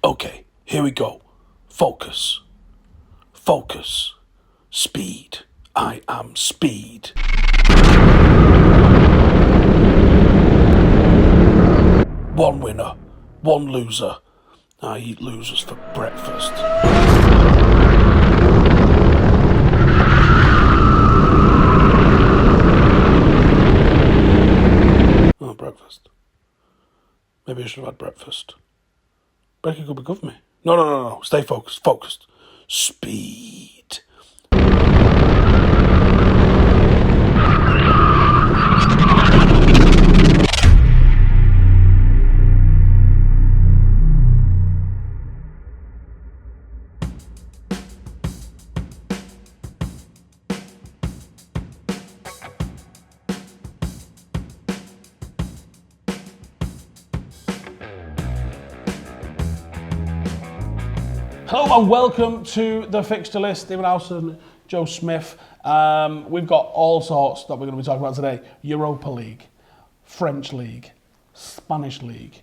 Okay, here we go. Focus. Focus. Speed. I am speed. One winner, one loser. I eat losers for breakfast. Oh, breakfast. Maybe I should have had breakfast. Becky could be good for me. No. Stay focused. Focused. Speed. Hello and welcome to the Fixture list. Stephen Howson, Joe Smith. We've got all sorts that we're going to be talking about today. Europa League, French League, Spanish League,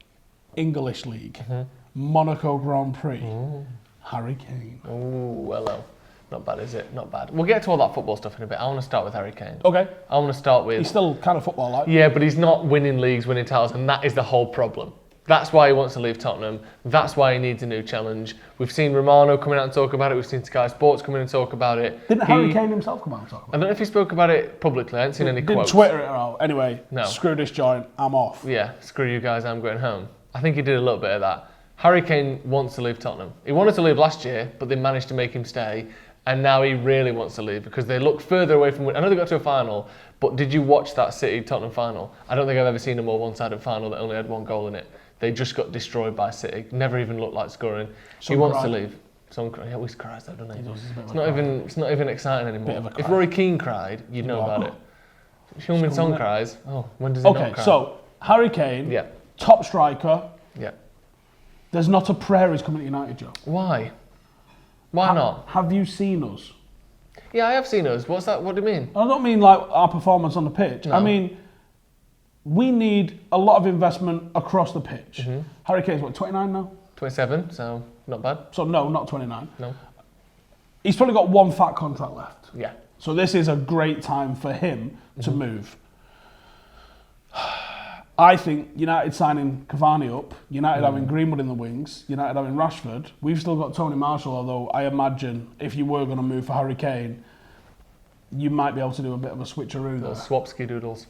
English League, Monaco Grand Prix, Harry Kane. Oh, hello. Not bad, is it? Not bad. We'll get to all that football stuff in a bit. I want to start with Harry Kane. Okay. I want to start with... He's still kind of football-like. Yeah, but he's not winning leagues, winning titles, and that is the whole problem. That's why he wants to leave Tottenham. That's why he needs a new challenge. We've seen Romano coming out and talk about it. We've seen Sky Sports come in and talk about it. Didn't Harry Kane himself come out and talk about it? I don't know if he spoke about it publicly. I haven't seen any quotes. Didn't Twitter it out. Anyway, no. Screw this joint, I'm off. Yeah, screw you guys, I'm going home. I think he did a little bit of that. Harry Kane wants to leave Tottenham. He wanted to leave last year, but they managed to make him stay. And now he really wants to leave because they look further away from... I know they got to a final, but did you watch that City-Tottenham final? I don't think I've ever seen a more one-sided final that only had one goal in it. They just got destroyed by City. Never even looked like scoring. He wants to leave. He always cries though, doesn't he? It's not even exciting anymore. If Rory Keane cried, you'd know about it. If Heung-min Son cries, when does he not cry? Okay, so Harry Kane, yeah, top striker. Yeah. There's not a prayer he's coming to United, Joe. Why? Why not? Have you seen us? Yeah, I have seen us. What's that? What do you mean? I don't mean like our performance on the pitch. No. I mean, we need a lot of investment across the pitch. Harry Kane's what, 29 now? 27, so not bad. So no, not 29. No. He's probably got one fat contract left. Yeah. So this is a great time for him to move. I think United signing Cavani up, United having Greenwood in the wings, United having Rashford. We've still got Tony Marshall, although I imagine if you were going to move for Harry Kane, you might be able to do a bit of a switcheroo there. Swapsky doodles.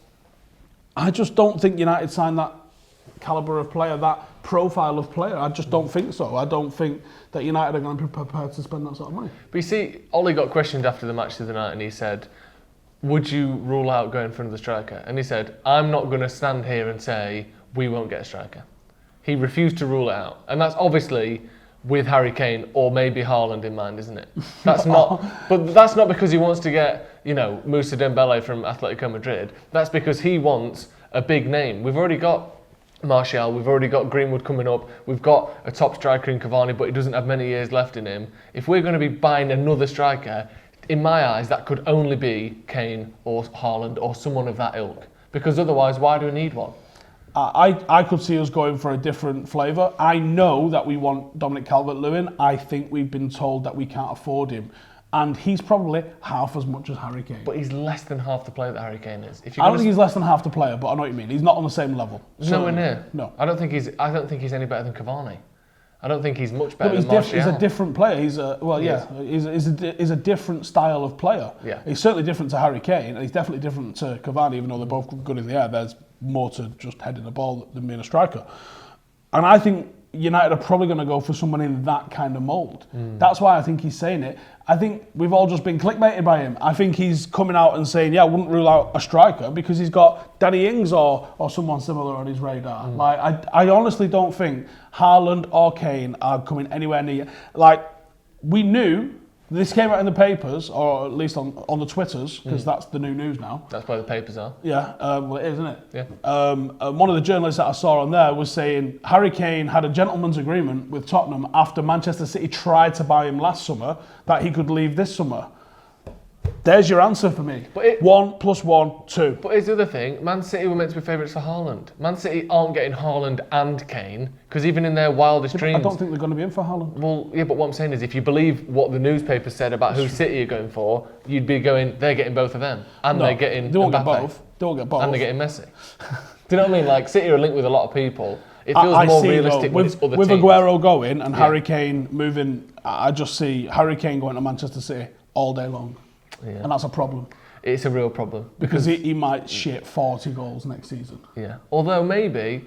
I just don't think United signed that calibre of player, that profile of player. I just don't think so. I don't think that United are going to be prepared to spend that sort of money. But you see, Ollie got questioned after the match the other night and he said, would you rule out going for another striker? And he said, I'm not going to stand here and say we won't get a striker. He refused to rule it out. And that's obviously with Harry Kane or maybe Haaland in mind, isn't it? That's not, but that's not because he wants to get, Moussa Dembele from Atletico Madrid. That's because he wants a big name. We've already got Martial, we've already got Greenwood coming up, we've got a top striker in Cavani, but he doesn't have many years left in him. If we're going to be buying another striker, in my eyes, that could only be Kane or Haaland or someone of that ilk. Because otherwise, why do we need one? I could see us going for a different flavour. I know that we want Dominic Calvert-Lewin. I think we've been told that we can't afford him. And he's probably half as much as Harry Kane. But he's less than half the player that Harry Kane is. I don't think he's less than half the player, but I know what you mean. He's not on the same level. Nowhere near. No. I don't think he's any better than Cavani. I don't think he's much better than Martial. He's a different player. He's a different style of player. Yeah. He's certainly different to Harry Kane, and he's definitely different to Cavani, even though they're both good in the air. There's more to just heading the ball than being a striker. And I think United are probably going to go for someone in that kind of mould. That's why I think he's saying it. I think we've all just been clickbaited by him. I think he's coming out and saying, I wouldn't rule out a striker because he's got Danny Ings or someone similar on his radar. I honestly don't think Haaland or Kane are coming anywhere near. We knew, this came out in the papers, or at least on the Twitters, because that's the new news now. That's where the papers are. Yeah, well it is, isn't it? Yeah. One of the journalists that I saw on there was saying Harry Kane had a gentleman's agreement with Tottenham after Manchester City tried to buy him last summer that he could leave this summer. There's your answer for me. 1 + 1 2. But here's the other thing. Man City were meant to be favourites for Haaland. Man City aren't getting Haaland and Kane, because even in their wildest dreams... I don't think they're going to be in for Haaland. Well, yeah, but what I'm saying is, if you believe what the newspaper said about who City are going for, you'd be going, they're getting both of them. And they're getting They won't get Mbappe. both. They won't get both. And they're getting Messi. Do you know what I mean? Like, City are linked with a lot of people. It feels more realistic with other with teams. Aguero going and Harry Kane moving, I just see Harry Kane going to Manchester City all day long. Yeah. And that's a problem. It's a real problem. Because he might shit 40 goals next season. Yeah. Although maybe,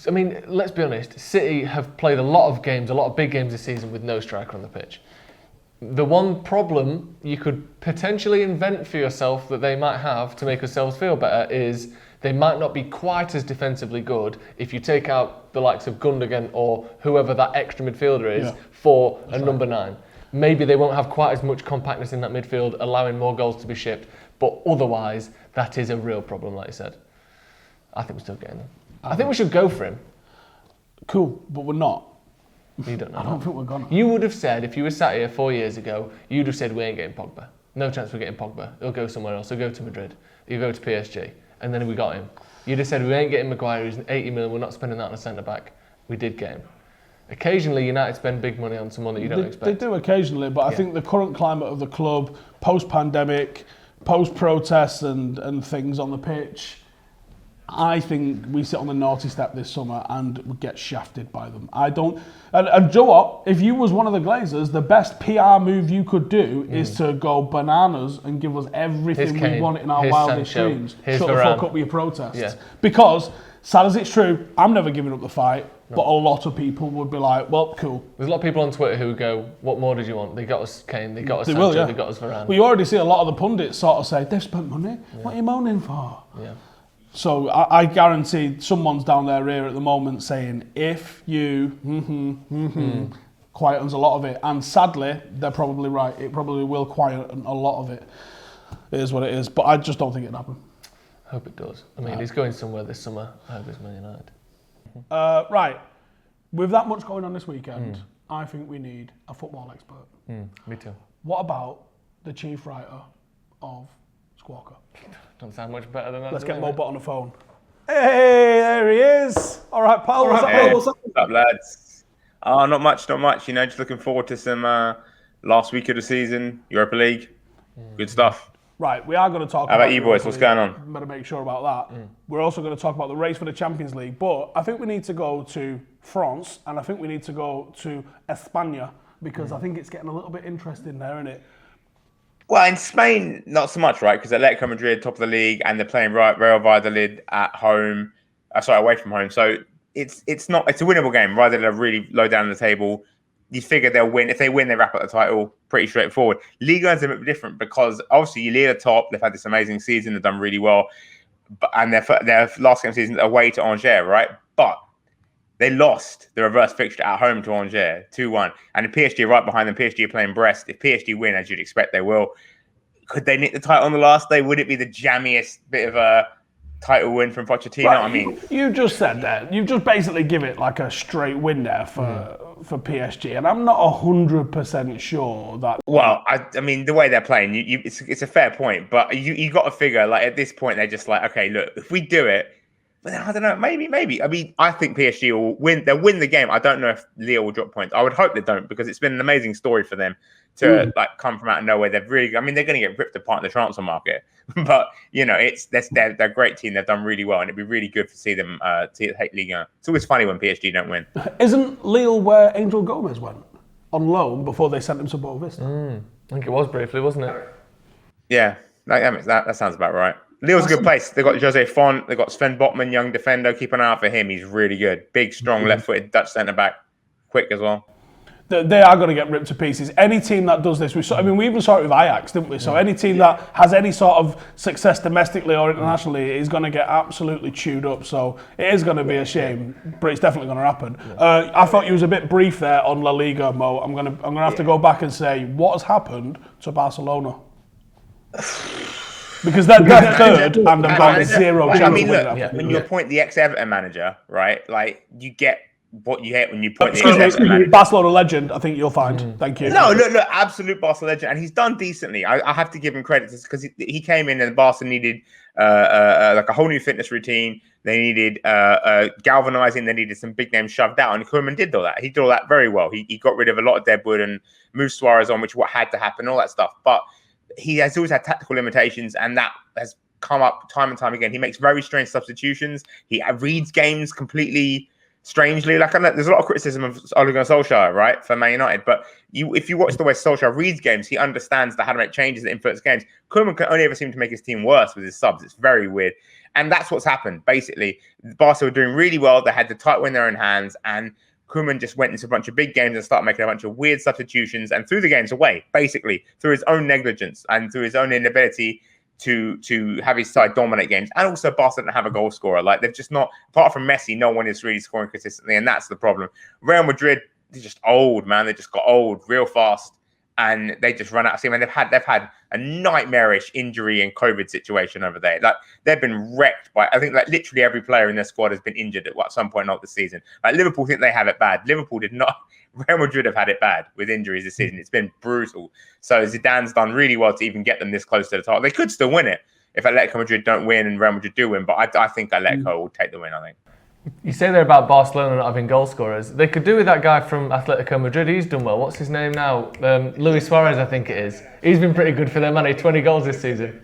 I mean, let's be honest, City have played a lot of games, a lot of big games this season with no striker on the pitch. The one problem you could potentially invent for yourself that they might have to make themselves feel better is they might not be quite as defensively good if you take out the likes of Gundogan or whoever that extra midfielder is for a number 9. Maybe they won't have quite as much compactness in that midfield, allowing more goals to be shipped. But otherwise, that is a real problem, like you said. I think we're still getting them. I think we should go for him. Cool, but we're not. You don't know. I don't think we're gonna. You would have said, if you were sat here 4 years ago, you'd have said, we ain't getting Pogba. No chance we're getting Pogba. He'll go somewhere else. He'll go to Madrid. He'll go to PSG. And then we got him. You'd have said, we ain't getting Maguire. He's 80 million. We're not spending that on a centre-back. We did get him. Occasionally, United spend big money on someone that you don't expect. They do occasionally, but I think the current climate of the club, post-pandemic, post-protests and things on the pitch, I think we sit on the naughty step this summer and we get shafted by them. I don't... And Joe, what? If you was one of the Glazers, the best PR move you could do is to go bananas and give us everything we want in our wildest dreams. Shut the fuck up with your protests. Yeah. Because, sad as it's true, I'm never giving up the fight. But a lot of people would be like, well, cool. There's a lot of people on Twitter who go, what more did you want? They got us Kane, they got us Sancho, they got us Varane. Well, you already see a lot of the pundits sort of say, they've spent money, what are you moaning for? Yeah. So I guarantee someone's down their ear at the moment saying, if you, quietens a lot of it. And sadly, they're probably right. It probably will quieten a lot of it. It is what it is. But I just don't think it'll happen. I hope it does. I mean, he's going somewhere this summer. I hope it's Man United. Right, with that much going on this weekend, I think we need a football expert. Me too. What about the chief writer of Squawka? Don't sound much better than that. Let's get Mobot on the phone. Hey, there he is. All right, pal. What's up, lads? Oh, not much. You know, just looking forward to some last week of the season, Europa League. Good stuff. Right, we are going to talk about... How about you boys? What's going on? Better make sure about that. We're also going to talk about the race for the Champions League, but I think we need to go to France, and I think we need to go to España, because I think it's getting a little bit interesting there, isn't it? Well, in Spain, not so much, right? Because Atletico Madrid, top of the league, and they're playing Real Valladolid at home. Away from home. So it's a winnable game. Valladolid are really low down the table. You figure they'll win. If they win, they wrap up the title. Pretty straightforward. Liga is a bit different because obviously Lille are top. They've had this amazing season. They've done really well. And their last game season away to Angers, right? But they lost the reverse fixture at home to Angers, 2-1. And the PSG are right behind them. PSG are playing Brest. If PSG win, as you'd expect they will, could they nick the title on the last day? Would it be the jammiest bit of a title win from Pochettino? Right, I mean, you just said that. You've just basically give it like a straight win there for PSG, and I'm not 100% sure that. Well, I mean, the way they're playing, it's a fair point, but you got to figure like at this point they're just like, okay, look, if we do it, but then I don't know, maybe. I mean, I think PSG will win. They'll win the game. I don't know if Lille will drop points. I would hope they don't because it's been an amazing story for them to like come from out of nowhere. They're really, I mean, they're going to get ripped apart in the transfer market, but you know, they're a great team. They've done really well, and it'd be really good to see them take Ligue 1. It's always funny when PSG don't win. Isn't Lille where Angel Gomez went on loan before they sent him to Boavista? I think it was briefly, wasn't it? Yeah, that sounds about right. Lille's a good place. They've got Jose Font. They've got Sven Botman, young defender. Keep an eye out for him. He's really good. Big, strong, left-footed Dutch centre-back. Quick as well. They are going to get ripped to pieces. Any team that does this, we even saw it with Ajax, didn't we? So any team that has any sort of success domestically or internationally is going to get absolutely chewed up. So it is going to be a shame, but it's definitely going to happen. I thought you was a bit brief there on La Liga, Mo. I'm going to have to go back and say what has happened to Barcelona. Because they're third and they've got zero chance of winning. When you appoint the ex-Everton manager, right? Like you get what you hate when you point Excuse the me, Barcelona legend. I think you'll find. Thank you. No, look, absolute Barcelona legend, and he's done decently. I have to give him credit because he came in and Barca needed like a whole new fitness routine. They needed galvanizing. They needed some big names shoved out, and Koeman did all that. He did all that very well. He got rid of a lot of deadwood and moved Suarez on, which what had to happen, all that stuff. But he has always had tactical limitations, and that has come up time and time again. He makes very strange substitutions. He reads games completely strangely. Like, there's a lot of criticism of Ole Gunnar Solskjaer, right, for Man United. But if you watch the way Solskjaer reads games, he understands how to make changes that influence games. Koeman can only ever seem to make his team worse with his subs. It's very weird. And that's what's happened, basically. Barca were doing really well. They had the title in their own hands. And Koeman just went into a bunch of big games and started making a bunch of weird substitutions and threw the games away, basically, through his own negligence and through his own inability to have his side dominate games. And also Barca didn't have a goal scorer. Like, they've just not, apart from Messi, no one is really scoring consistently, and that's the problem. Real Madrid, they're just old, man. They just got old real fast, and they just run out of steam. And they've had a nightmarish injury and COVID situation over there. Like, they've been wrecked by, I think, like, literally every player in their squad has been injured at some point of the season. Like, Liverpool think they have it bad. Liverpool did not. Real Madrid have had it bad with injuries this season. It's been brutal. So Zidane's done really well to even get them this close to the title. They could still win it if Atletico Madrid don't win and Real Madrid do win. But I think Atletico will take the win, I think. You say there about Barcelona not having goal scorers. They could do with that guy from Atletico Madrid. He's done well. What's his name now? Luis Suarez, I think it is. He's been pretty good for them, hasn't he? 20 goals this season.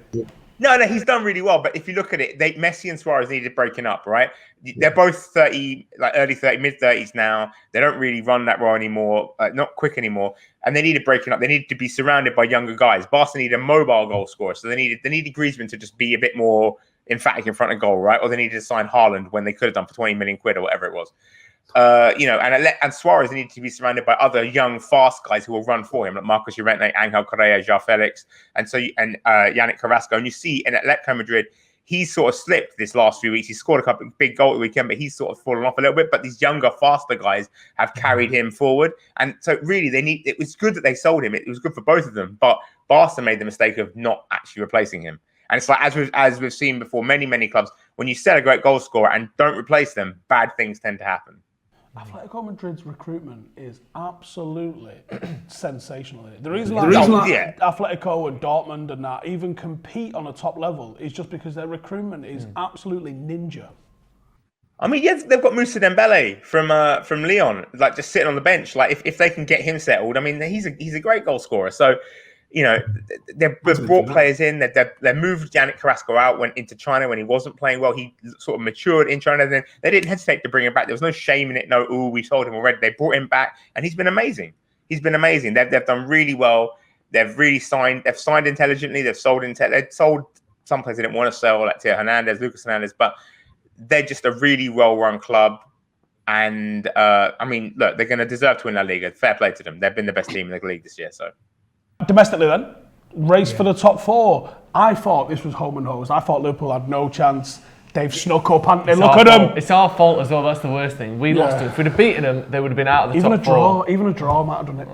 No, he's done really well. But if you look at it, Messi and Suarez needed breaking up, right? They're both 30, like early 30s, mid 30s now. They don't really run that well anymore, not quick anymore. And they needed breaking up. They needed to be surrounded by younger guys. Barca needed a mobile goal scorer, so they needed Griezmann to just be a bit more emphatic in front of goal, right? Or they needed to sign Haaland when they could have done for 20 million quid or whatever it was. And Suarez needed to be surrounded by other young, fast guys who will run for him, like Marcos Llorente, Angel Correa, João Felix, and Yannick Carrasco. And you see in Atletico Madrid, he's sort of slipped this last few weeks. He scored a couple of big goals at the weekend, but he's sort of fallen off a little bit. But these younger, faster guys have carried him forward. And so really, it was good that they sold him. It was good for both of them. But Barca made the mistake of not actually replacing him. And it's like, as we've seen before, many, many clubs, when you sell a great goal scorer and don't replace them, bad things tend to happen. Atletico Madrid's recruitment is absolutely sensational. The reason Atletico and Dortmund and that even compete on a top level is just because their recruitment is absolutely ninja. I mean, yes, they've got Moussa Dembele from Lyon, like just sitting on the bench. Like if they can get him settled, I mean, he's a great goal scorer. So, they've brought players in. They moved Yannick Carrasco out, went into China when he wasn't playing well. He sort of matured in China. Then they didn't hesitate to bring him back. There was no shame in it. We sold him already. They brought him back, and he's been amazing. They've done really well. They've signed intelligently. They've sold They've sold some players they didn't want to sell, like Theo Hernandez, Lucas Hernandez, but they're just a really well-run club. And I mean, look, they're going to deserve to win La Liga. Fair play to them. They've been the best team in the league this year. So. Domestically then, race for the top four. I thought this was home and hose. I thought Liverpool had no chance. They've snuck up, haven't they? Look at them. It's our fault as well. That's the worst thing. We lost it. If we'd have beaten them, they would have been out of the top four. Even a draw might have done it.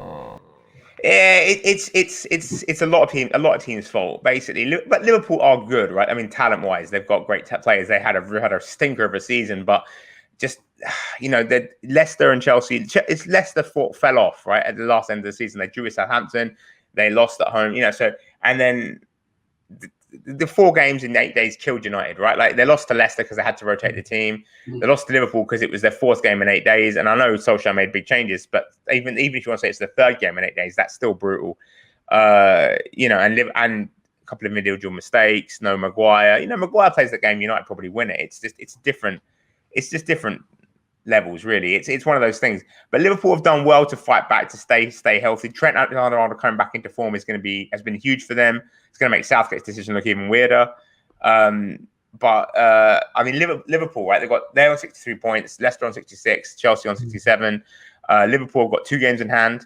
Yeah, it's a lot of teams' fault basically. But Liverpool are good, right? I mean, talent-wise, they've got great players. They had a stinker of a season, but just Leicester and Chelsea. It's Leicester fell off right at the last end of the season. They drew with Southampton. They lost at home, so, and then the 4 games in 8 days killed United, right? Like, they lost to Leicester because they had to rotate the team. They lost to Liverpool because it was their 4th game in 8 days. And I know Solskjaer made big changes, but even if you want to say it's the 3rd game in 8 days, that's still brutal. And a couple of individual mistakes. No Maguire. Maguire plays the game. United probably win it. It's just different levels, really. It's one of those things. But Liverpool have done well to fight back, to stay healthy. Trent Alexander-Arnold coming back into form has been huge for them. It's going to make Southgate's decision look even weirder. I mean, Liverpool, right? They're on 63 points. Leicester on 66. Chelsea on 67. Liverpool have got 2 games in hand.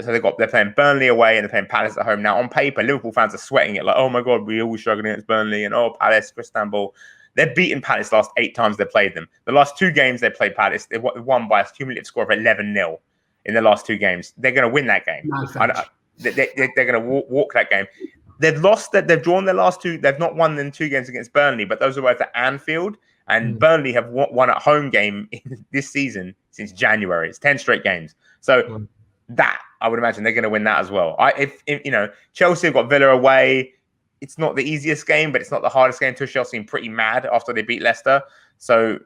So they're playing Burnley away and they're playing Palace at home. Now, on paper, Liverpool fans are sweating it like, oh my God, we always struggling against Burnley and Palace, Istanbul. They've beaten Palace last 8 times they played them. The last 2 games they played Palace, they won by a cumulative score of 11-0 in the last 2 games. They're going to win that game. They're going to walk that game. They've drawn their last 2. They've not won in 2 games against Burnley, but those are both at Anfield. And Burnley have won at home game this season since January. It's 10 straight games. So that, I would imagine they're going to win that as well. If Chelsea have got Villa away, it's not the easiest game, but it's not the hardest game. Tuchel seemed pretty mad after they beat Leicester. So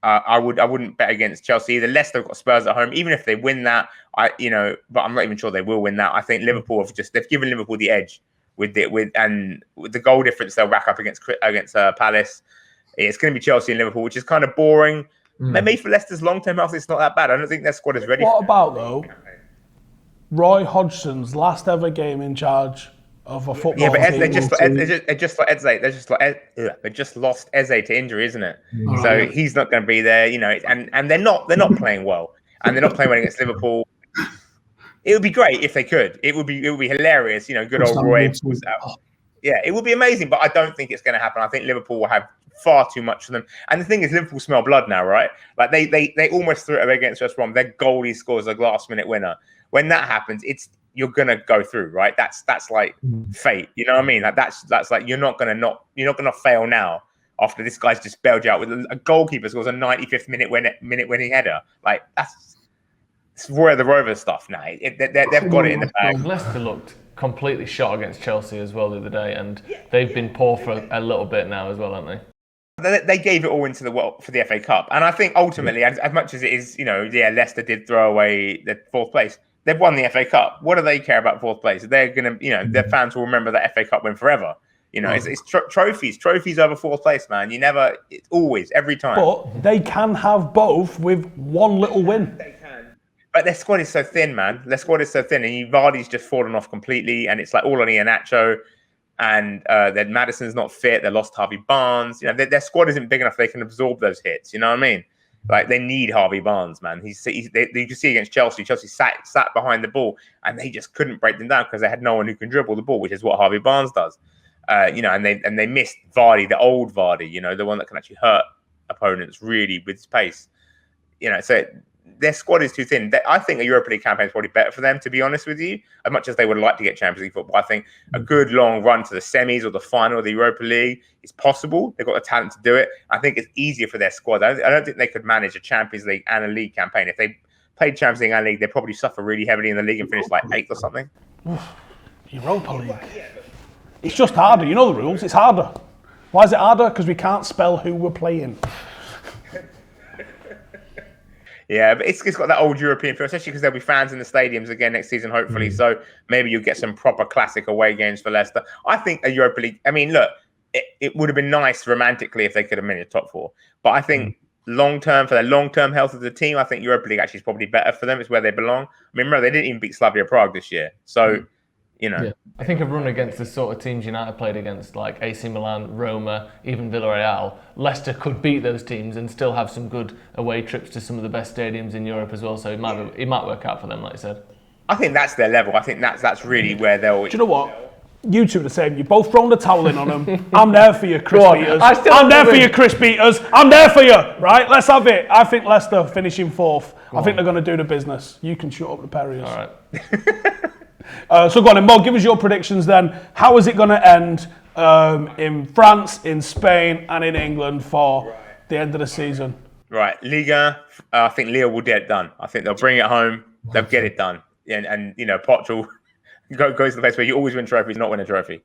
I wouldn't bet against Chelsea either. Leicester have got Spurs at home. Even if they win that, but I'm not even sure they will win that. I think Liverpool they've given Liverpool the edge with the goal difference they'll rack up against Palace. It's going to be Chelsea and Liverpool, which is kind of boring. Maybe for Leicester's long-term health, it's not that bad. I don't think their squad is ready. What about, though, Roy Hodgson's last ever game in charge of a football team? They just lost Eze to injury, isn't it? So he's not going to be there, and they're not playing well, and they're not playing well against Liverpool. It would be great if they could. It would be hilarious, good old Roy was out. Yeah, it would be amazing, but I don't think it's going to happen. I think Liverpool will have far too much for them. And the thing is, Liverpool smell blood now, right? Like they almost threw it away against West Brom. Their goalie scores a last-minute winner. When that happens, you're gonna go through, right? That's like fate. You know what I mean? Like that's like you're not gonna fail now after this guy's just bailed you out with a goalkeeper scores a 95th minute winning header. Like it's Roy of the Rovers stuff now. They've got it in the bag. Leicester looked completely shot against Chelsea as well the other day, and they've been poor for a little bit now as well, haven't they? They gave it all into for the FA Cup, and I think ultimately, as much as it is, Leicester did throw away the fourth place. They've won the FA Cup. What do they care about fourth place? They're gonna, their fans will remember that FA Cup win forever. It's trophies over fourth place, man. It's always, every time. But they can have both with one little win. They can. But their squad is so thin, man. Their squad is so thin, and Vardy's just fallen off completely, and it's like all on Iheanacho, and then Maddison's not fit. They lost Harvey Barnes. Their squad isn't big enough they can absorb those hits. You know what I mean? Like they need Harvey Barnes, man. You can see against Chelsea. Chelsea sat behind the ball, and they just couldn't break them down because they had no one who can dribble the ball, which is what Harvey Barnes does. And they missed Vardy, the old Vardy. The one that can actually hurt opponents really with his pace. So their squad is too thin. I think a Europa League campaign is probably better for them, to be honest with you. As much as they would like to get Champions League football, I think a good long run to the semis or the final of the Europa League is possible. They've got the talent to do it. I think it's easier for their squad. I don't think they could manage a Champions League and a League campaign. If they played Champions League and League, they'd probably suffer really heavily in the League and finish like 8th or something. Europa League. It's just harder. You know the rules. It's harder. Why is it harder? Because we can't spell who we're playing. Yeah, but it's got that old European feel, especially because there'll be fans in the stadiums again next season, hopefully. So maybe you'll get some proper classic away games for Leicester. I think a Europa League, look, it would have been nice romantically if they could have made the top four. But I think long-term, for their long-term health of the team, I think Europa League actually is probably better for them. It's where they belong. Remember, they didn't even beat Slavia Prague this year. So, I think a run against the sort of teams United played against, like AC Milan, Roma, even Villarreal, Leicester could beat those teams and still have some good away trips to some of the best stadiums in Europe as well. So it might work out for them, like you said. I think that's their level. I think that's really where they'll... Do you know what? You two are the same. You both thrown the towel in on them. I'm there for you, Chris Peters. I'm there for you, Chris Peters. I'm there for you. Right? Let's have it. I think Leicester finishing fourth. I think they're going to do the business. You can shut up the Perriers. All right. So go on, Mo, give us your predictions then. How is it going to end in France, in Spain, and in England for the end of the season? Right, Liga, I think Lille will get it done. I think they'll bring it home. They'll get it done. And Poch will goes to the place where you always win trophies, not win a trophy.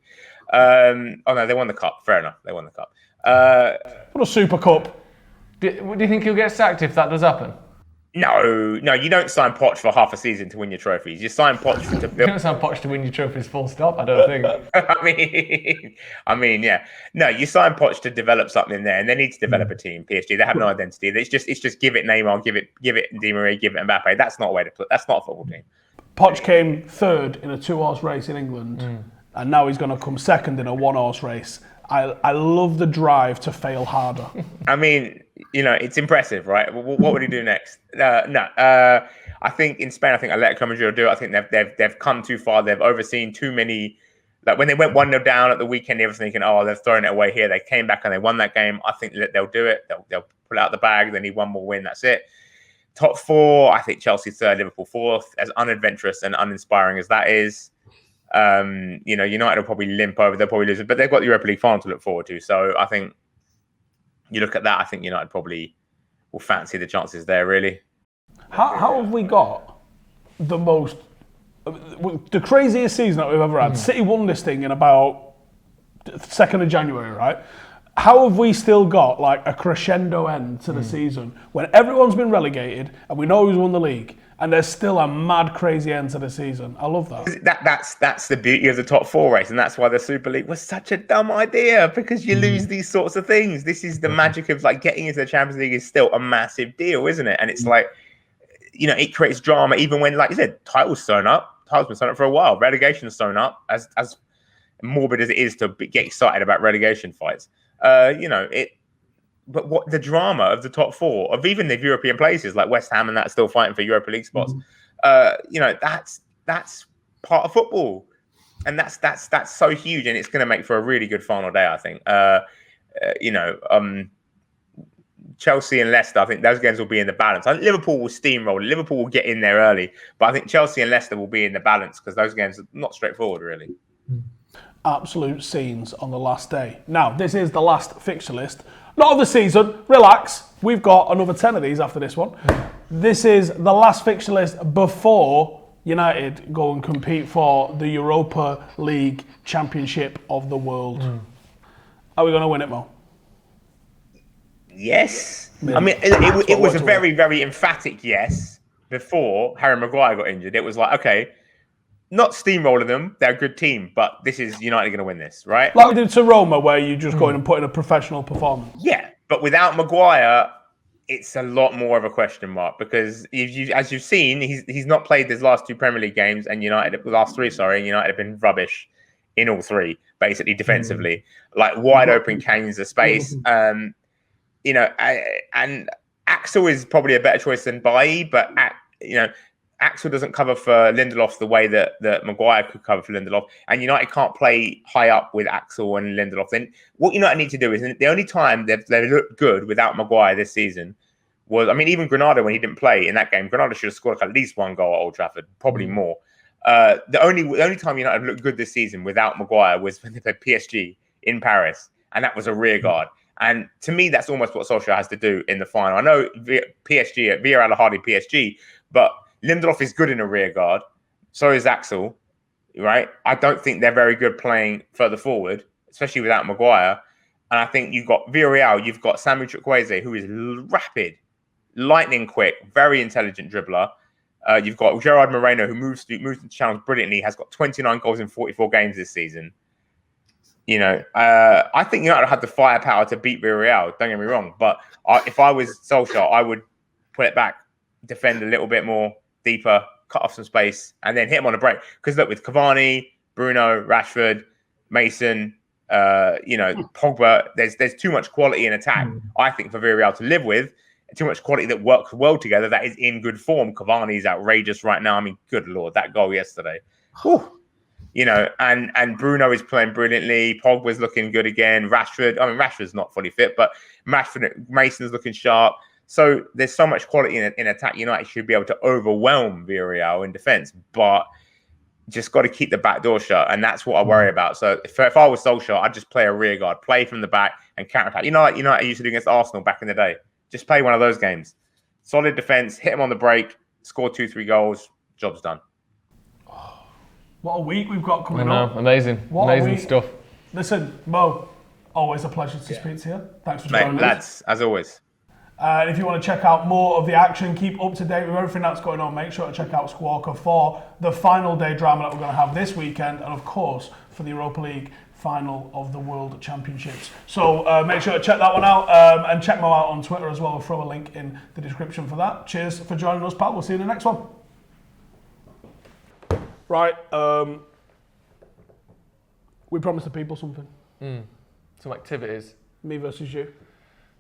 Oh, no, they won the cup. Fair enough. They won the cup. What a Super Cup. Do you think he'll get sacked if that does happen? No, you don't sign Poch for half a season to win your trophies. You sign Poch to build. You don't sign Poch to win your trophies full stop, I don't think. I mean, yeah. No, you sign Poch to develop something there, and they need to develop a team. PSG, they have no identity. It's just give it Neymar, give it Di Maria, give it Mbappe. That's not a way to put. That's not a football team. Poch came third in a 2-horse race in England, and now he's going to come second in a 1-horse race. I love the drive to fail harder. I mean, it's impressive, right? What would he do next? I think in Spain, I think Atletico Madrid will do it. I think they've come too far. They've overseen too many. Like when they went 1-0 down at the weekend, they were thinking, "Oh, they've thrown it away here." They came back and they won that game. I think that they'll do it. They'll pull out the bag. They need one more win. That's it. Top four, I think Chelsea third, Liverpool fourth. As unadventurous and uninspiring as that is. United will probably limp over. They'll probably lose it, but they've got the Europa League final to look forward to. So I think you look at that, I think United probably will fancy the chances there, really. How have we got the craziest season that we've ever had? City won this thing in about 2nd of January, right? How have we still got like a crescendo end to the season when everyone's been relegated and we know who's won the league and there's still a mad crazy end to the season? I love that. That's the beauty of the top 4 race, and that's why the Super League was such a dumb idea, because you lose these sorts of things. This is the magic of like getting into the Champions League is still a massive deal, isn't it? And it's like, it creates drama even when, like you said, titles sewn up. Titles been sewn up for a while. Relegation's sewn up. As morbid as it is to get excited about relegation fights. But what the drama of the top 4 of even the European places like West Ham and that still fighting for Europa League spots, that's part of football, and that's so huge, and it's going to make for a really good final day, I think. Chelsea and Leicester, I think those games will be in the balance. I think Liverpool will steamroll. Liverpool will get in there early, but I think Chelsea and Leicester will be in the balance because those games are not straightforward, really. Absolute scenes on the last day. Now, this is the last fixture list. Not of the season. Relax. We've got another 10 of these after this one. This is the last fixture list before United go and compete for the Europa League Championship of the World. Are we going to win it, Mo? Yes. I mean, it was a very, very emphatic yes before Harry Maguire got injured. It was like, okay, not steamrolling them. They're a good team, but this is United going to win this, right? Like we did to Roma, where you just go in and put in a professional performance. Yeah, but without Maguire, it's a lot more of a question mark because as you've seen, he's not played his last 2 Premier League games, and United have been rubbish in all 3, basically defensively, like wide open Kane's of space. And Axel is probably a better choice than Bailly, but Axel doesn't cover for Lindelof the way that Maguire could cover for Lindelof, and United can't play high up with Axel and Lindelof. Then what United need to do is, the only time they've looked good without Maguire this season was, even Granada when he didn't play in that game, Granada should have scored at least 1 goal at Old Trafford, probably more. The only time United looked good this season without Maguire was when they played PSG in Paris, and that was a rear guard. And to me, that's almost what Solskjaer has to do in the final. I know Villarreal are hardly PSG, but Lindelof is good in a rear guard. So is Axel, right? I don't think they're very good playing further forward, especially without Maguire. And I think you've got Villarreal, you've got Samu Chukwueze, who is rapid, lightning quick, very intelligent dribbler. You've got Gerard Moreno, who moves into channels brilliantly, has got 29 goals in 44 games this season. I think United had the firepower to beat Villarreal, don't get me wrong. But if I was Solskjaer, I would put it back, defend a little bit more, deeper, cut off some space, and then hit him on a break. Because look, with Cavani, Bruno, Rashford, Mason, Pogba, there's too much quality in attack, I think, for Villarreal to live with. Too much quality that works well together, that is in good form. Cavani's outrageous right now. Good Lord, that goal yesterday. Whew. And Bruno is playing brilliantly. Pogba's looking good again. Rashford's not fully fit, but Mason's looking sharp. So there's so much quality in attack. United should be able to overwhelm Villarreal in defence, but just got to keep the back door shut, and that's what I worry about. So if I was Solskjaer, I'd just play a rear guard, play from the back and counter-attack. Like United used to do against Arsenal back in the day. Just play one of those games. Solid defence, hit him on the break, score 2-3 goals, job's done. What a week we've got coming up. Amazing. Amazing stuff. Listen, Mo, always a pleasure to speak to you. Thanks for joining us. Lads, as always. And if you want to check out more of the action, keep up to date with everything that's going on, make sure to check out Squawka for the final day drama that we're going to have this weekend, and of course for the Europa League final of the World Championships. So make sure to check that one out, and check Mo out on Twitter as well. We'll throw a link in the description for that. Cheers for joining us, pal. We'll see you in the next one. Right, we promised the people something. Some activities. Me versus you.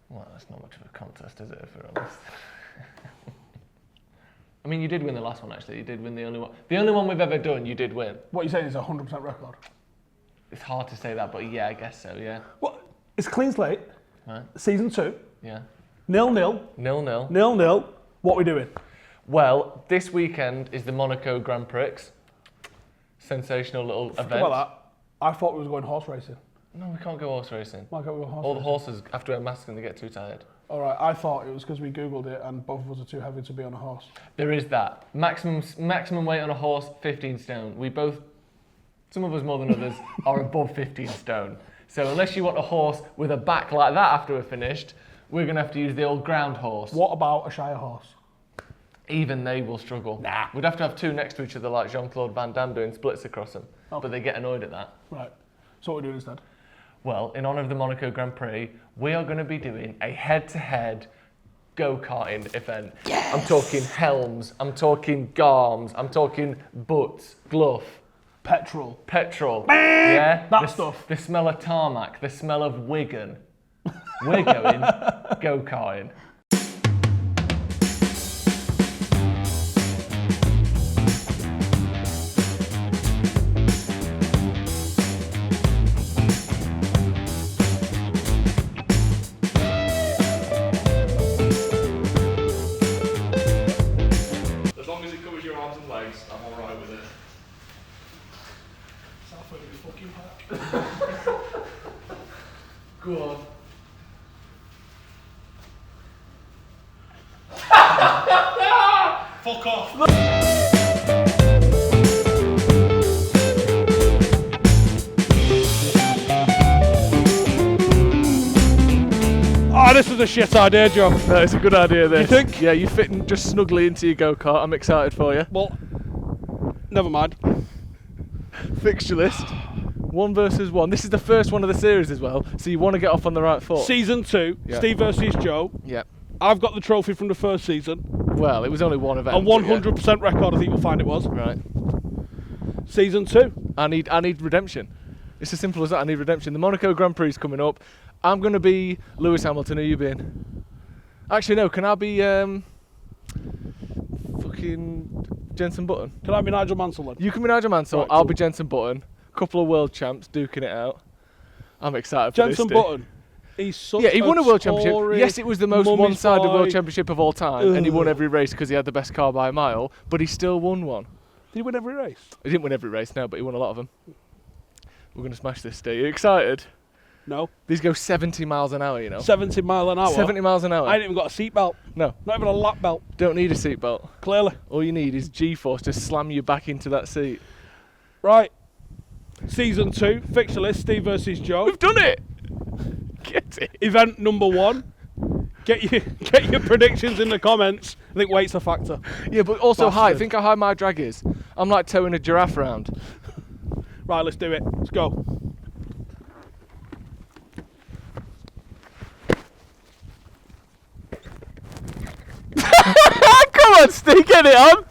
Well, that's not much of a contest, is it, if we're honest? You did win the last one, actually. You did win the only one. The only one we've ever done, you did win. What you're saying is a 100% record? It's hard to say that, but yeah, I guess so, yeah. Well, it's clean slate. Right. Season 2. Yeah. 0-0. 0-0. 0-0. What are we doing? Well, this weekend is the Monaco Grand Prix. Sensational little event. About that, I thought we was going horse racing. No, we can't go horse racing. Why can't we go horse All the racing? horses have to wear masks and they get too tired. All right, I thought it was because we Googled it and both of us are too heavy to be on a horse. There is that. Maximum weight on a horse, 15 stone. We both, some of us more than others, are above 15 stone. So unless you want a horse with a back like that after we're finished, we're going to have to use the old ground horse. What about a Shire horse? Even they will struggle. Nah. We'd have to have two next to each other like Jean-Claude Van Damme doing splits across them. Okay. But they get annoyed at that. Right. So what are we doing instead? Well, in honour of the Monaco Grand Prix, we are going to be doing a head-to-head Go Karting event. Yes! I'm talking helms, I'm talking garms, I'm talking butts, glove. Petrol. Yeah? That stuff. The smell of tarmac, the smell of Wigan. We're going Go Karting. As long as it covers your arms and legs, I'm alright with it. Go on. Fuck off! Oh, this is a shit idea, John. No, it's a good idea, this. You think? Yeah, you fit just snugly into your go-kart. I'm excited for you. Well, never mind. Fixture list. 1 versus 1. This is the first one of the series as well, so you want to get off on the right foot. Season 2, Yeah. Steve versus Joe. Yeah. I've got the trophy from the first season. Well, it was only one event. A 100% record, I think you'll find it was. Right. Season 2. I need redemption. It's as simple as that. I need redemption. The Monaco Grand Prix is coming up. I'm going to be Lewis Hamilton. Who you being? Actually, no. Can I be fucking Jenson Button? Can I be Nigel Mansell then? You can be Nigel Mansell. Right, I'll cool. be Jenson Button. Couple of world champs duking it out. I'm excited for Jenson this. Button. He's such Yeah, he won a world championship. Tory Yes, it was the most mummy's one-sided boy. world championship of all time, and he won Ugh. every race because he had the best car by a mile. But he still won one. Did he win every race? He didn't win every race, no, but he won a lot of them. We're going to smash this, Steve. Are you excited? No. These go 70 miles an hour, you know. 70 mile an hour. 70 miles an hour. I ain't even got a seatbelt. No, Not even a lap belt. don't need a seatbelt. Clearly. All you need is G-force to slam you back into that seat. Right. Season 2, Fixture list, Steve versus Joe. We've done it! Get it. Event number 1. Get your predictions in the comments. I think weight's a factor. Yeah, but also height. Bastard. Think how high my drag is. I'm like towing a giraffe round. Right, let's do it. Let's go. Come on, Steve, get it on!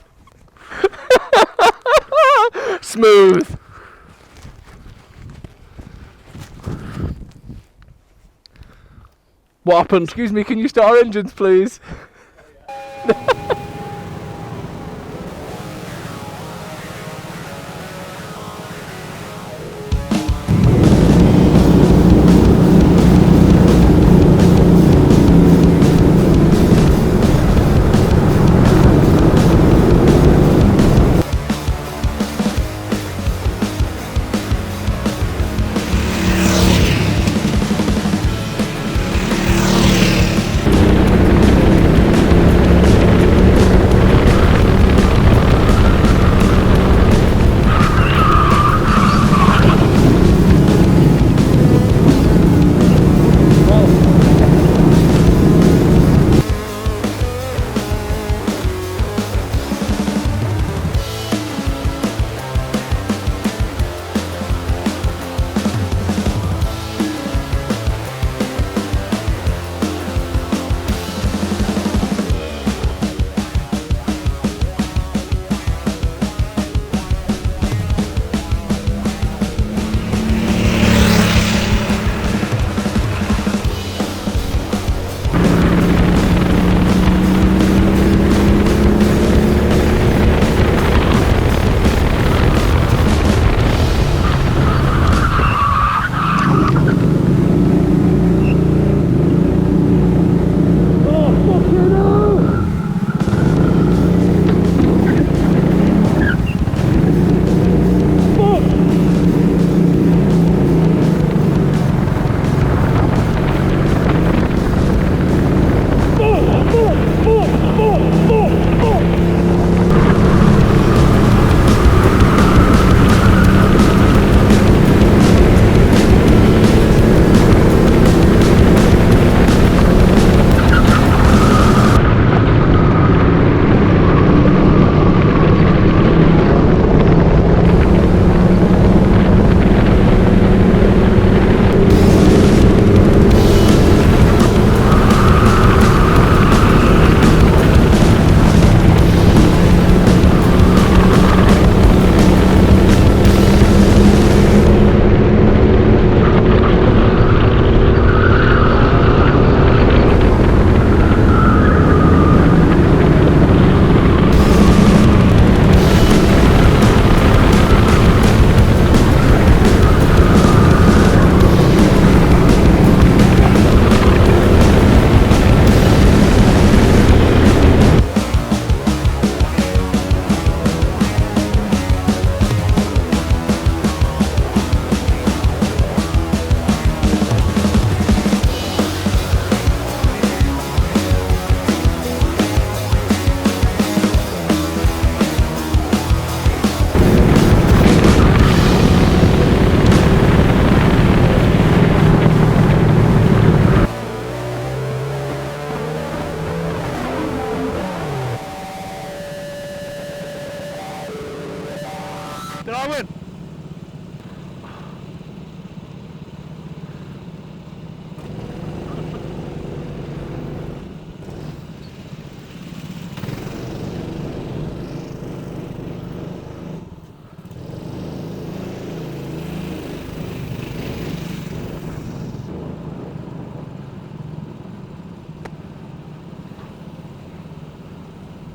Smooth. What happened? Excuse me, can you start our engines, please? Did I win?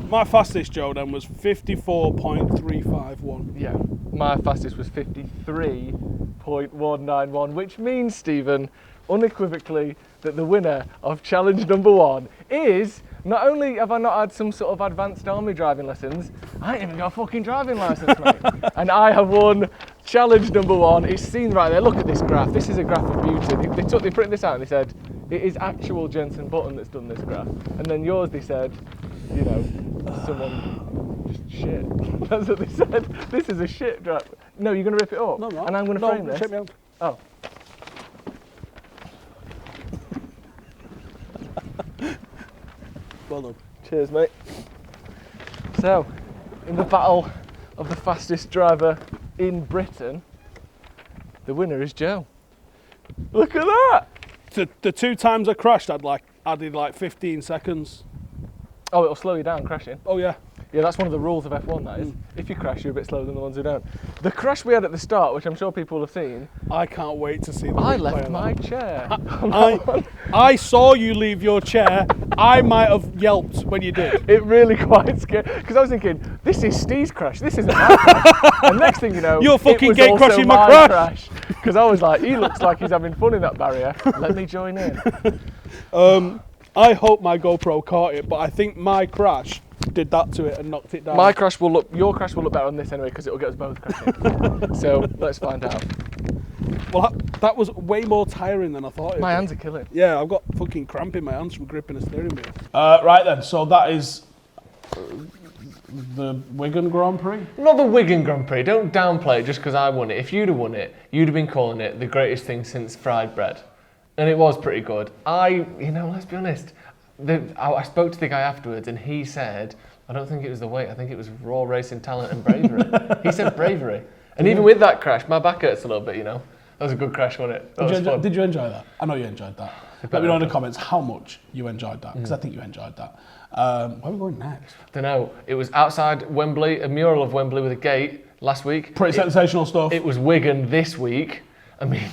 My fastest, Joe, then was 54.351. Yeah, my fastest was 53.191, which means, Stephen, unequivocally, that the winner of challenge number 1 is, not only have I not had some sort of advanced army driving lessons, I ain't even got a fucking driving licence, mate. And I have won challenge number 1. It's seen right there. Look at this graph. This is a graph of beauty. They printed this out and they said, it is actual Jensen Button that's done this graph. And then yours, they said, you know, someone just shit. That's what they said. This is a shit graph. No, you're going to rip it up? No, I'm not. And I'm going to frame this? Shake me out. Oh. Well done. Cheers, mate. So, in the battle of the fastest driver in Britain, the winner is Joe. Look at that! The 2 times I crashed, I did like 15 seconds. Oh, it'll slow you down crashing. Oh yeah. Yeah, that's one of the rules of F1, that is. If you crash, you're a bit slower than the ones who don't. The crash we had at the start, which I'm sure people will have seen, I can't wait to see the I replay left of my that. chair. I saw you leave your chair. I might have yelped when you did. It really quite scared, because I was thinking, this is Steve's crash, this isn't my crash. And next thing you know, You're fucking it was gate also crashing my crash. Because I was like, he looks like he's having fun in that barrier. Let me join in. I hope my GoPro caught it, but I think my crash did that to it and knocked it down. Your crash will look better on this anyway, because it'll get us both crashing. So let's find out. Well, that was way more tiring than I thought it would My be. hands are killing. Yeah, I've got fucking cramp in my hands from gripping a steering wheel. Right then, so that is the Wigan Grand Prix. Not the Wigan Grand Prix, don't downplay it just because I won it. If you'd have won it, you'd have been calling it the greatest thing since fried bread. And it was pretty good. Let's be honest, I spoke to the guy afterwards and he said, I don't think it was the weight, I think it was raw racing talent and bravery. He said bravery. And even with that crash, my back hurts a little bit, you know. That was a good crash, wasn't it? Did you enjoy that? I know you enjoyed that. Let me know in the comments how much you enjoyed that, because I think you enjoyed that. Where are we going next? I don't know. It was outside Wembley, a mural of Wembley with a gate last week. Pretty sensational stuff. It was Wigan this week. I mean,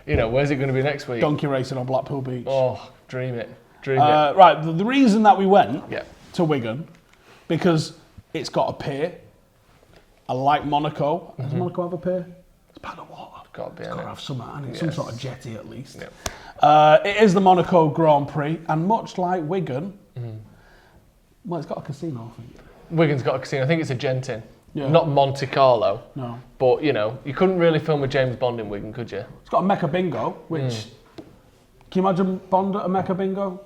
where's it going to be next week? Donkey racing on Blackpool Beach. Oh, dream it. Dream it. Right, the reason that we went Yeah. to Wigan, because it's got a pier. I like Monaco. Does Monaco have a pier? It's by the water. Got to be, It's got to have some, Yes. some sort of jetty at least. Yep. It is the Monaco Grand Prix, and much like Wigan, well, it's got a casino, I think. Wigan's got a casino. I think it's a Genting. Yeah. Not Monte Carlo. No. But, you couldn't really film a James Bond in Wigan, could you? It's got a Mecca Bingo, which... Can you imagine Bond at a Mecca Bingo?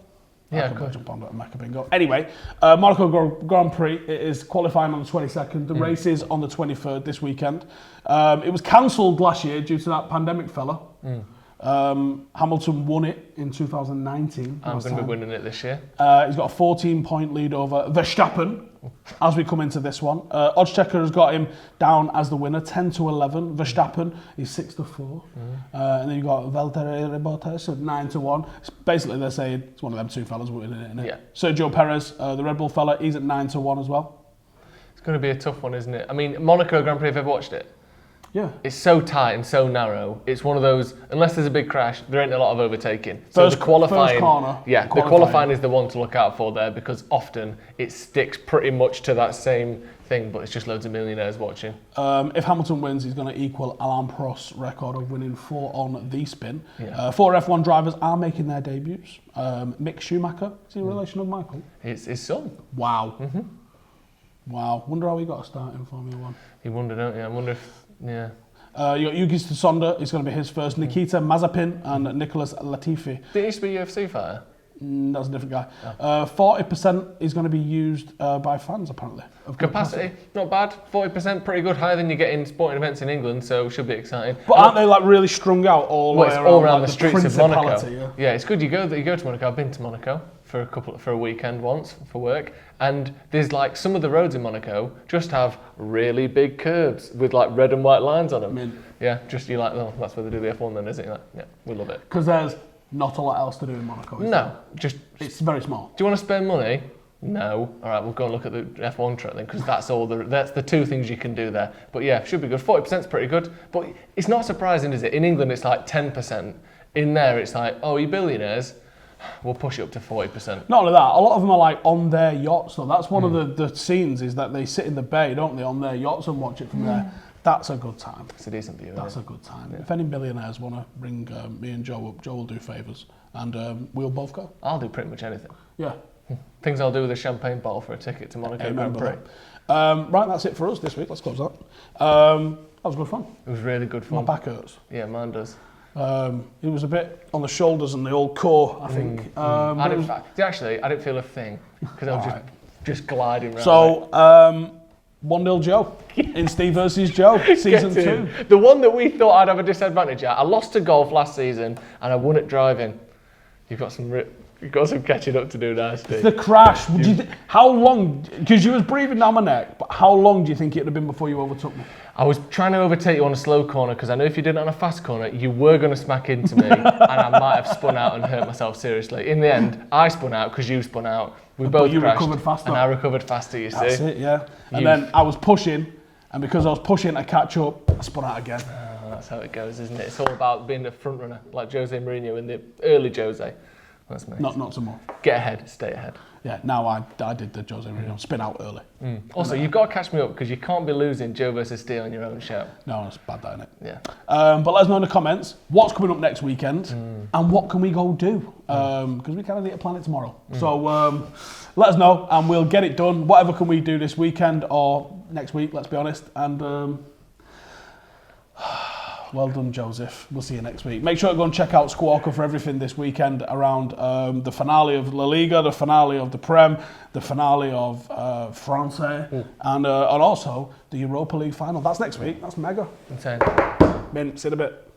Yeah, I I can could. imagine Bond at a Mecca Bingo. Anyway, Monaco Grand Prix, it is qualifying on the 22nd. The race is on the 23rd this weekend. It was cancelled last year due to that pandemic fella. Hamilton won it in 2019. I'm going to be winning it this year. He's got a 14-point lead over Verstappen as we come into this one. Oddschecker has got him down as the winner, 10-11. Verstappen is 6-4. And then you've got Valtteri Bottas at 9-1. It's basically, they're saying it's one of them two fellas winning it, isn't it? Yeah. Sergio Perez, the Red Bull fella, he's at 9-1 as well. It's going to be a tough one, isn't it? I mean, Monaco Grand Prix, have you ever watched it? Yeah. It's so tight and so narrow. It's one of those, unless there's a big crash, there ain't a lot of overtaking. So the qualifying, first corner. yeah, the qualifying is the one to look out for there, because often it sticks pretty much to that same thing, but it's just loads of millionaires watching. If Hamilton wins, he's going to equal Alain Prost's record of winning 4 on the spin. Yeah. 4 F1 drivers are making their debuts. Mick Schumacher, is he a relation of Michael? It's his son. Wow. Wow. Wonder how he got a start in Formula 1. You wonder, don't you? I wonder if, yeah. You got Yuki Tsunoda, it's going to be his first. Nikita Mazepin and Nicholas Latifi. Did he used to be a UFC fighter? That's a different guy. 40% is going to be used by fans, apparently. Of Capacity, not bad. 40%, pretty good. Higher than you get in sporting events in England, so should be exciting. But aren't they like really strung out all the way It's around, all around like, the streets of Monaco. Principality, Yeah, it's good. You go to Monaco. I've been to Monaco. for a weekend once for work, and there's like some of the roads in Monaco just have really big curbs with like red and white lines on them. Yeah, just you're like, oh, that's where they do the F1 then, isn't it? Like, yeah, we love it. Because there's not a lot else to do in Monaco. No, just it's very small. Do you want to spend money? No. All right, we'll go and look at the F1 track then, because that's the two things you can do there. But yeah, should be good. 40% is pretty good, but it's not surprising, is it? In England, it's like 10%. In there, it's like, oh, you billionaires. We'll push it up to 40%. Not only that, a lot of them are like on their yachts. So that's one of the scenes is that they sit in the bay, don't they, on their yachts and watch it from there. That's a good time. It's a decent view. That's a good time. Yeah. If any billionaires want to bring me and Joe up, Joe will do favours, and we'll both go. I'll do pretty much anything. Yeah. Things I'll do with a champagne bottle for a ticket to Monaco Grand Prix. Right, that's it for us this week. Let's close that. That was good fun. It was really good fun. My back hurts. Yeah, mine does. It was a bit on the shoulders and the old core, I think. I didn't feel a thing because I was just gliding around. So, 1-0 Joe in Steve versus Joe, season 2. The one that we thought I'd have a disadvantage at. I lost to golf last season and I won at driving. You've got some catching up to do now, Steve. The crash. How long? Because you was breathing down my neck. But how long do you think it would have been before you overtook me? I was trying to overtake you on a slow corner because I know if you did it on a fast corner, you were going to smack into me, and I might have spun out and hurt myself seriously. In the end, I spun out because you spun out. We both crashed, recovered faster. And I recovered faster. You see. That's it, yeah. And then I was pushing, and because I was pushing to catch up, I spun out again. That's how it goes, isn't it? It's all about being the front runner, like Jose Mourinho in the early Jose. That's me. Not some more. Get ahead, stay ahead. Yeah, now I did the Jose Mourinho, spin out early. Also, you've got to catch me up because you can't be losing Joe versus Steve on your own show. No, it's bad, that, isn't it? Yeah. But let us know in the comments what's coming up next weekend and what can we go do because we kind of need to plan it tomorrow. So let us know and we'll get it done. Whatever can we do this weekend or next week, let's be honest. And well done, Joseph. We'll see you next week. Make sure to go and check out Squawka for everything this weekend around the finale of La Liga, the finale of the Prem, the finale of France, and also the Europa League final. That's next week. That's mega. Insane. See you in a bit.